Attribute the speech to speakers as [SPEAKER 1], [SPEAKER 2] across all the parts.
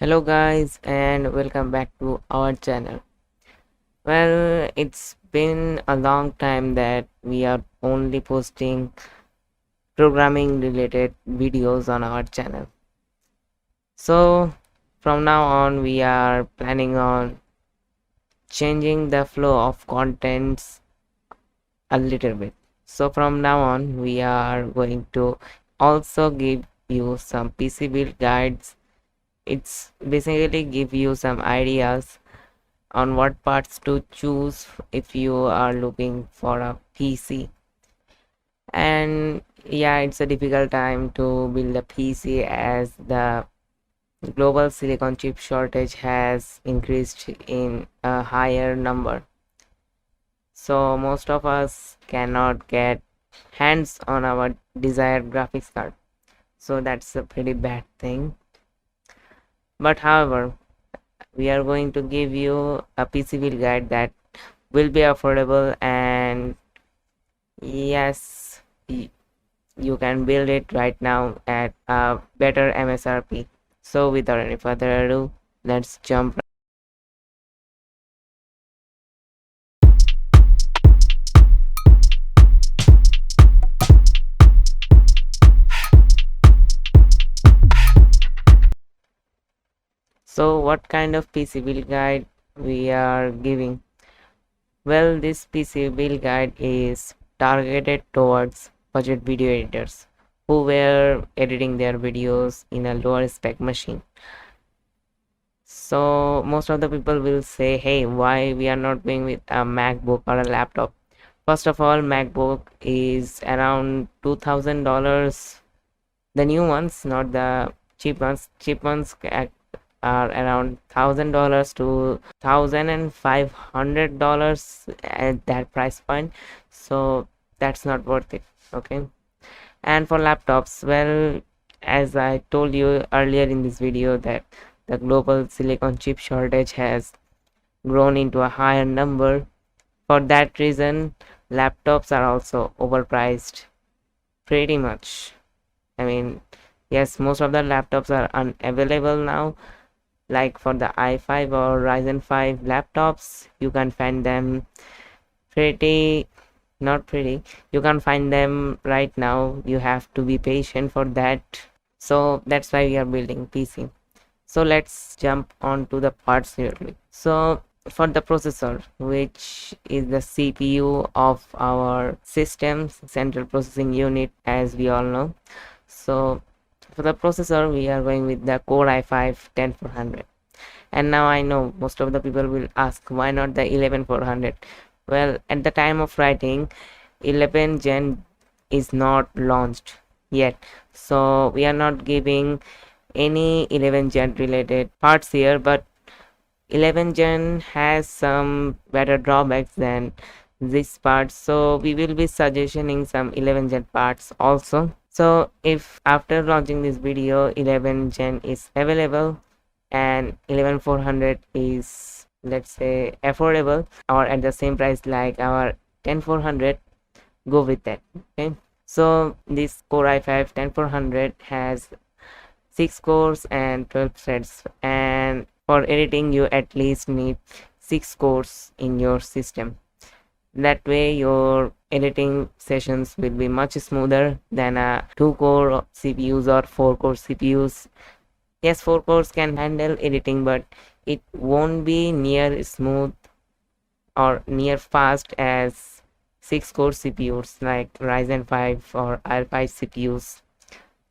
[SPEAKER 1] Hello guys and welcome back to our channel. Well, it's been a long time that we are only posting programming related videos on our channel. So from now on we are planning on changing the flow of contents a little bit. So from now on we are going to also give you some PC build guides. It's basically give you some ideas on what parts to choose if you are looking for a PC. And yeah, it's a difficult time to build a PC as the global silicon chip shortage has increased in a higher number. So most of us cannot get hands on our desired graphics card. So that's a pretty bad thing. But however, we are going to give you a PC build guide that will be affordable, and yes, you can build it right now at a better MSRP. So without any further ado, let's jump. So what kind of PC build guide we are giving? Well, this PC build guide is targeted towards budget video editors who were editing their videos in a lower spec machine. So most of the people will say, hey, why we are not going with a MacBook or a laptop? First of all, MacBook is around $2,000. The new ones, not the cheap ones. Cheap ones are around $1,000 to $1,500 at that price point. So that's not worth it. Okay. And for laptops, well, as I told you earlier in this video, that the global silicon chip shortage has grown into a higher number. For that reason, laptops are also overpriced pretty much. I mean, yes, most of the laptops are unavailable now. Like for the i5 or Ryzen 5 laptops, you can find them pretty, not pretty, you can find them right now. You have to be patient for that. So that's why we are building PC. So let's jump on to the parts really. So for the processor, which is the CPU of our system, central processing unit, as we all know. So for the processor, we are going with the Core i5-10400. And now I know most of the people will ask, why not the 11400? Well, at the time of writing, 11 gen is not launched yet, so we are not giving any 11 gen related parts here, but 11 gen has some better drawbacks than this part, so we will be suggesting some 11 gen parts also. So if after launching this video 11 gen is available and 11400 is, let's say, affordable or at the same price like our 10400, go with that. Okay, so this Core i5-10400 has 6 cores and 12 threads, and for editing you at least need 6 cores in your system. That way your editing sessions will be much smoother than a 2-core CPUs or 4-core CPUs. Yes, 4 cores can handle editing, but it won't be near smooth or near fast as 6-core CPUs like Ryzen 5 or i5 CPUs.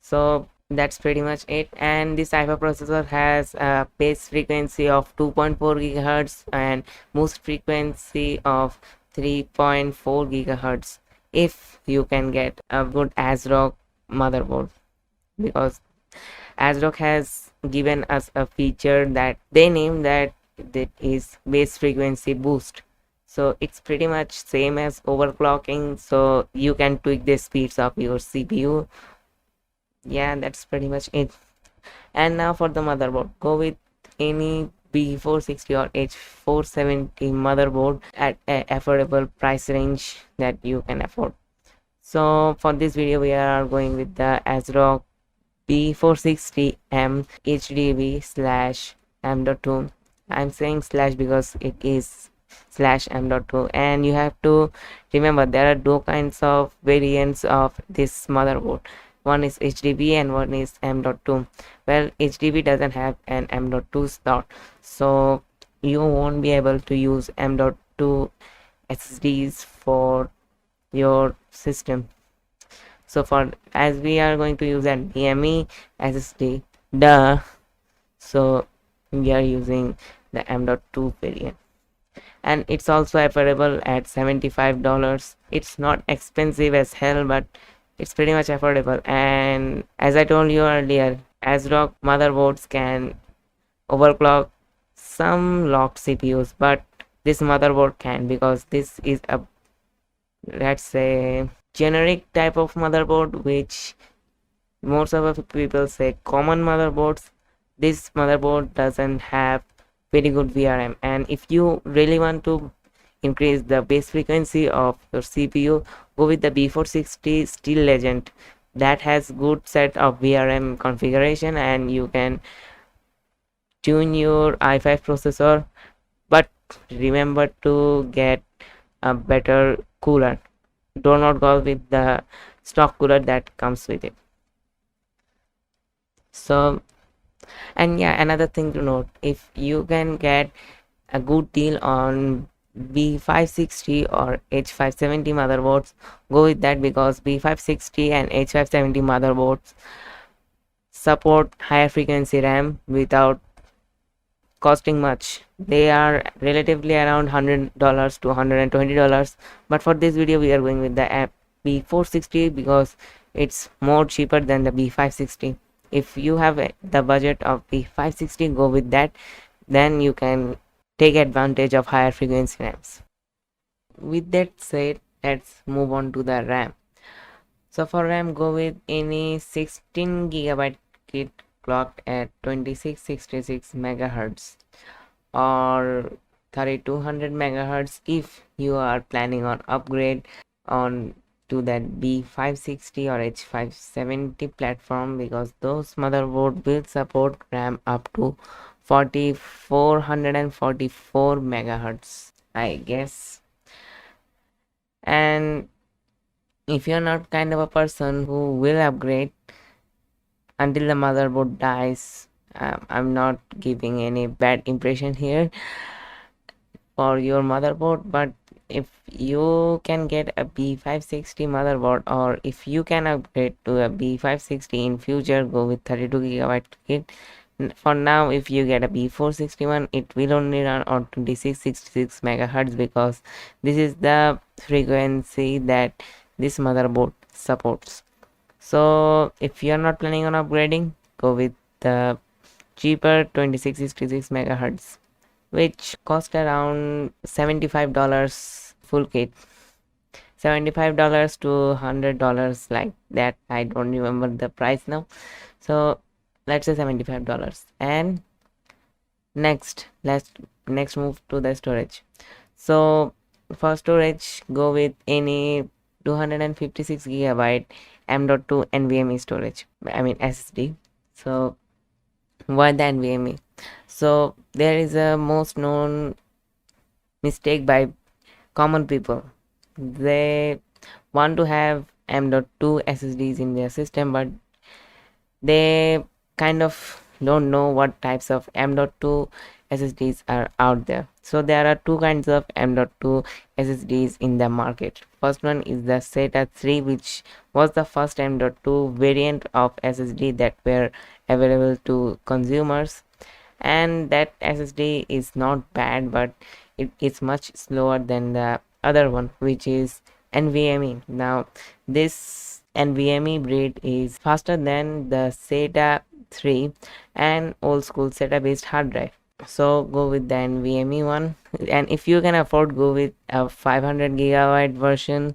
[SPEAKER 1] So that's pretty much it. And this i5 processor has a base frequency of 2.4 gigahertz and boost frequency of 3.4 gigahertz if you can get a good ASRock motherboard, because ASRock has given us a feature that they name that is base frequency boost. So it's pretty much same as overclocking, so you can tweak the speeds of your CPU. Yeah, that's pretty much it. And now for the motherboard, go with any B460 or H470 motherboard at an affordable price range that you can afford. So for this video we are going with the ASRock B460M HDB slash M.2. I'm saying slash because it is slash M.2, and you have to remember there are two kinds of variants of this motherboard. One is HDB and one is M.2. Well, HDB doesn't have an M.2 slot, so you won't be able to use M.2 SSDs for your system. So for as we are going to use an NVMe SSD, so we are using the M.2 variant, and it's also affordable at $75. It's not expensive as hell, but it's pretty much affordable. And as I told you earlier, ASRock motherboards can overclock some locked CPUs, but this motherboard can, because this is a, let's say, generic type of motherboard, which most of the people say common motherboards. This motherboard doesn't have very good VRM, and if you really want to increase the base frequency of your CPU, go with the B460 Steel Legend. That has good set of VRM configuration, and you can tune your i5 processor, but remember to get a better cooler. Do not go with the stock cooler that comes with it. So, and yeah, another thing to note, if you can get a good deal on B560 or H570 motherboards, go with that, because B560 and H570 motherboards support higher frequency RAM without costing much. They are relatively around $100 to $120, but for this video we are going with the B460 because it's more cheaper than the B560. If you have the budget of B560, go with that, then you can take advantage of higher frequency RAMs. With that said, let's move on to the RAM. So for RAM, go with any 16GB kit clocked at 2666 megahertz or 3200 megahertz if you are planning on upgrade on to that B560 or H570 platform, because those motherboard will support RAM up to 4444 megahertz, I guess. And if you're not kind of a person who will upgrade until the motherboard dies, I'm not giving any bad impression here for your motherboard, but if you can get a B560 motherboard, or if you can upgrade to a B560 in future, go with 32GB kit. For now, if you get a B461, it will only run on 2666 megahertz, because this is the frequency that this motherboard supports. So if you are not planning on upgrading, go with the cheaper 2666 megahertz, which cost around $75 full kit. $75 to $100, like that. I don't remember the price now, so let's say $75. And let's move to the storage. So for storage, go with any 256GB M.2 NVMe storage, I mean SSD. So why the NVMe? So there is a most known mistake by common people. They want to have M.2 SSDs in their system, but they kind of don't know what types of M.2 SSDs are out there. So there are two kinds of M.2 SSDs in the market. First one is the SATA 3, which was the first M.2 variant of SSD that were available to consumers, and that SSD is not bad, but it is much slower than the other one, which is NVMe. Now this NVMe breed is faster than the SATA 3 and old school SATA based hard drive. So go with the NVMe one, and if you can afford, go with a 500GB version,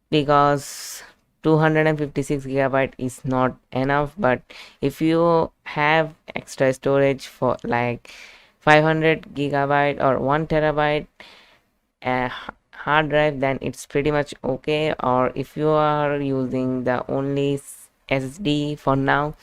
[SPEAKER 1] because 256GB is not enough. But if you have extra storage for like 500GB or 1TB hard drive, then it's pretty much okay. Or if you are using the only SSD for now.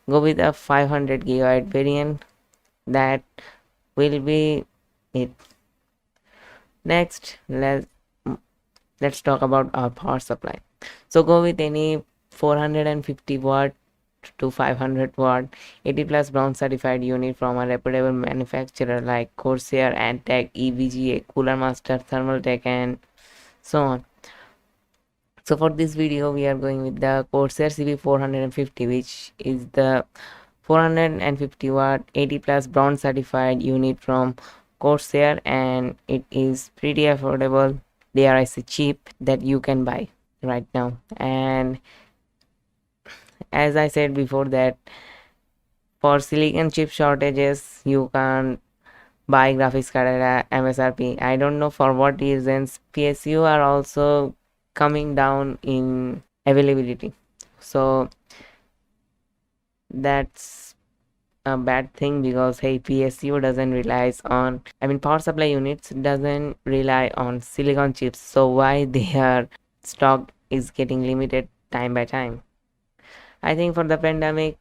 [SPEAKER 1] Go with a 500 gigabyte variant. That will be it. Next, let's talk about our power supply. So go with any 450 watt to 500 watt 80 plus brown certified unit from a reputable manufacturer like Corsair, Antec, EVGA, Cooler Master, Thermaltake, and so on. So for this video we are going with the Corsair CP 450, which is the 450 watt 80 plus brown certified unit from Corsair, and it is pretty affordable, dare I say cheap, that you can buy right now. And as I said before, that for silicon chip shortages you can buy graphics card at MSRP. I don't know for what reasons. PSU are also coming down in availability, so that's a bad thing, because hey, PSU doesn't relies on, I mean, power supply units doesn't rely on silicon chips, so why their stock is getting limited time by time? I think for the pandemic.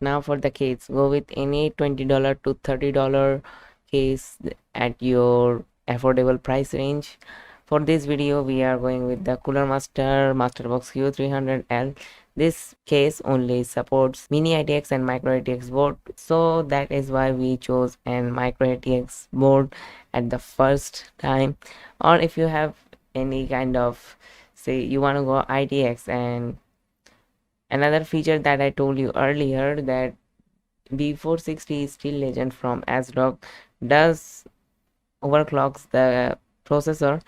[SPEAKER 1] Now for the case, go with any $20 to $30 case at your affordable price range. For this video we are going with the Cooler Master Masterbox Q300L. This case only supports mini ITX and micro ITX board, so that is why we chose an micro ITX board at the first time. Or if you have any kind of, say you want to go ITX, and another feature that I told you earlier, that B460 Steel Legend from ASRock does overclocks the processor.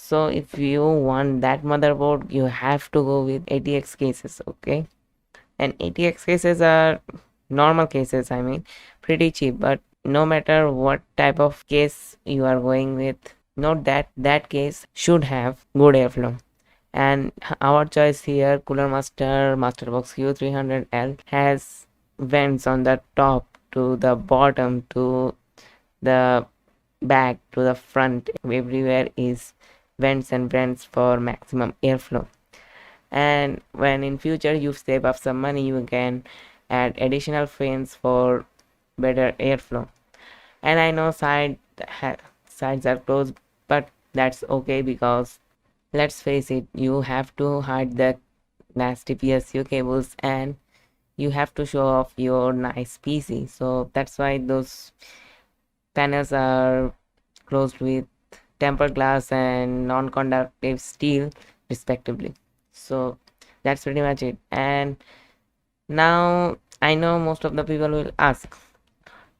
[SPEAKER 1] So if you want that motherboard, you have to go with ATX cases, okay? And ATX cases are normal cases, I mean, pretty cheap, but no matter what type of case you are going with, note that that case should have good airflow. And our choice here, Cooler Master Masterbox Q300L, has vents on the top to the bottom to the back to the front. Everywhere is vents and vents for maximum airflow. And when in future you save up some money, you can add additional fans for better airflow. And I know sides are closed, but that's okay, because let's face it, you have to hide the nasty PSU cables and you have to show off your nice PC. So that's why those panels are closed with tempered glass and non-conductive steel respectively. So that's pretty much it. And now I know most of the people will ask,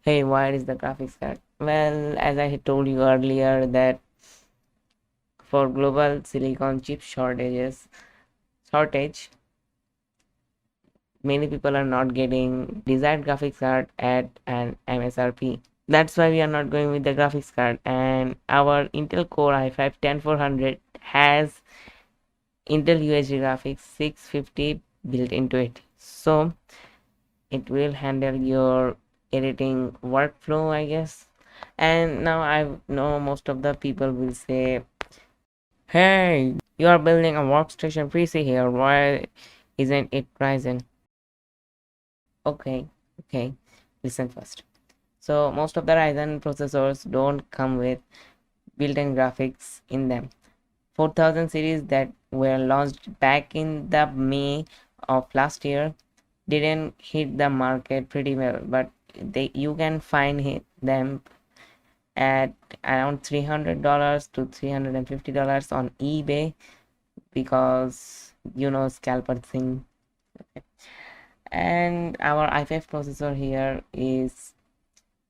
[SPEAKER 1] hey, why is the graphics card? Well, as I had told you earlier, that for global silicon chip shortage, many people are not getting desired graphics card at an MSRP. That's why we are not going with the graphics card. And our Intel Core i5-10400 has Intel UHD graphics 650 built into it, so it will handle your editing workflow, I guess. And now I know most of the people will say, hey, you are building a workstation PC here, why isn't it Ryzen? Okay, listen first. So most of the Ryzen processors don't come with built-in graphics in them. 4000 series that were launched back in the May of last year didn't hit the market pretty well, but you can find them at around $300 to $350 on eBay, because you know, scalper thing. Okay. And our i5 processor here is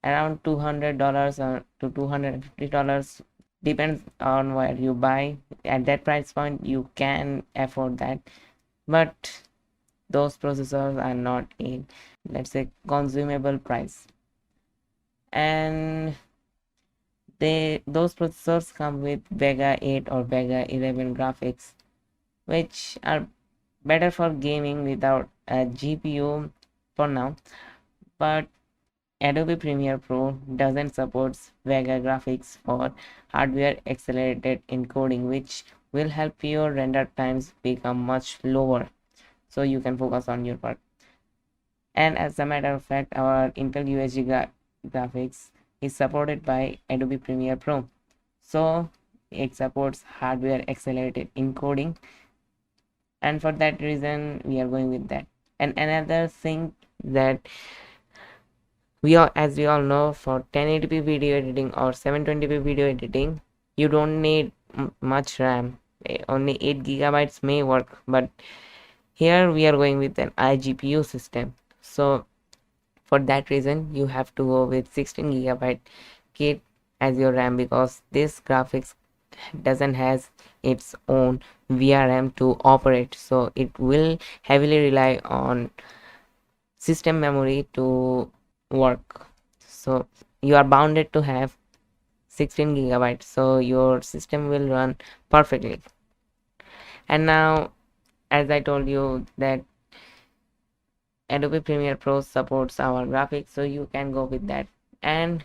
[SPEAKER 1] around $200 to $250, depends on where you buy. At that price point you can afford that, but those processors are not in, let's say, consumable price. And those processors come with Vega 8 or Vega 11 graphics, which are better for gaming without a GPU for now. But Adobe Premiere Pro doesn't support Vega graphics for hardware accelerated encoding, which will help your render times become much lower. so you can focus on your work. And as a matter of fact, our Intel UHD graphics is supported by Adobe Premiere Pro, so it supports hardware accelerated encoding, and for that reason we are going with that. And another thing that as we all know, for 1080p video editing or 720p video editing, you don't need much RAM. Only 8 gigabytes may work, but here we are going with an iGPU system, so for that reason you have to go with 16 gigabyte kit as your RAM, because this graphics doesn't has its own VRM to operate, so it will heavily rely on system memory to work. So you are bounded to have 16 gigabytes, so your system will run perfectly. And now, as I told you that Adobe Premiere Pro supports our graphics, so you can go with that. And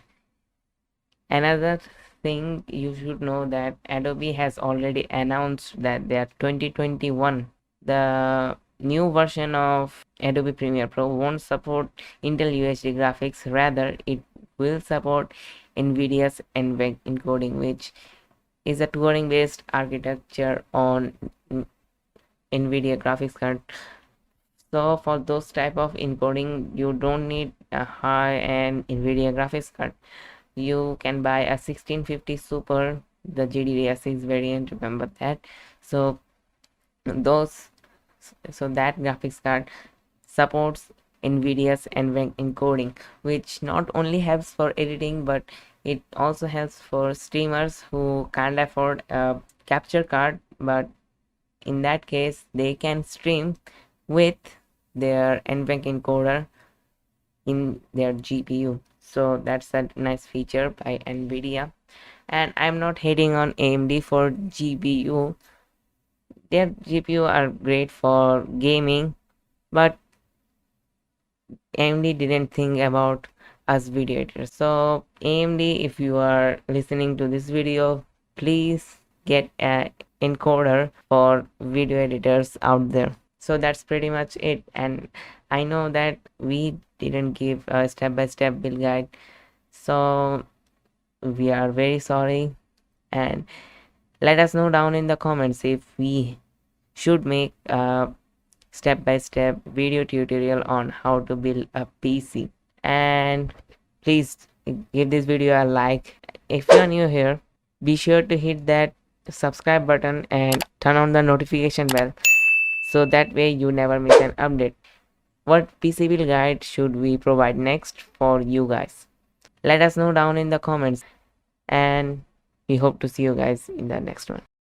[SPEAKER 1] another thing you should know, that Adobe has already announced that their 2021, the new version of Adobe Premiere Pro won't support Intel UHD graphics, rather it will support NVIDIA's NVENC encoding, which is a Turing based architecture on NVIDIA graphics card. So for those type of encoding, you don't need a high-end NVIDIA graphics card. You can buy a 1650 Super, the GDDR6 variant, remember that. So that graphics card supports NVIDIA's NVENC encoding, which not only helps for editing, but it also helps for streamers who can't afford a capture card, but in that case they can stream with their NVENC encoder in their GPU. So that's a nice feature by NVIDIA. And I'm not hating on AMD for GPU. Their GPU are great for gaming, but AMD didn't think about us video editors. So AMD, if you are listening to this video, please get an encoder for video editors out there. So that's pretty much it. And I know that we didn't give a step-by-step build guide, so we are very sorry, and let us know down in the comments if we should make a step-by-step video tutorial on how to build a PC. And please give this video a like. If you are new here, be sure to hit that subscribe button and turn on the notification bell, so that way you never miss an update. What PC build guide should we provide next for you guys? Let us know down in the comments, and we hope to see you guys in the next one.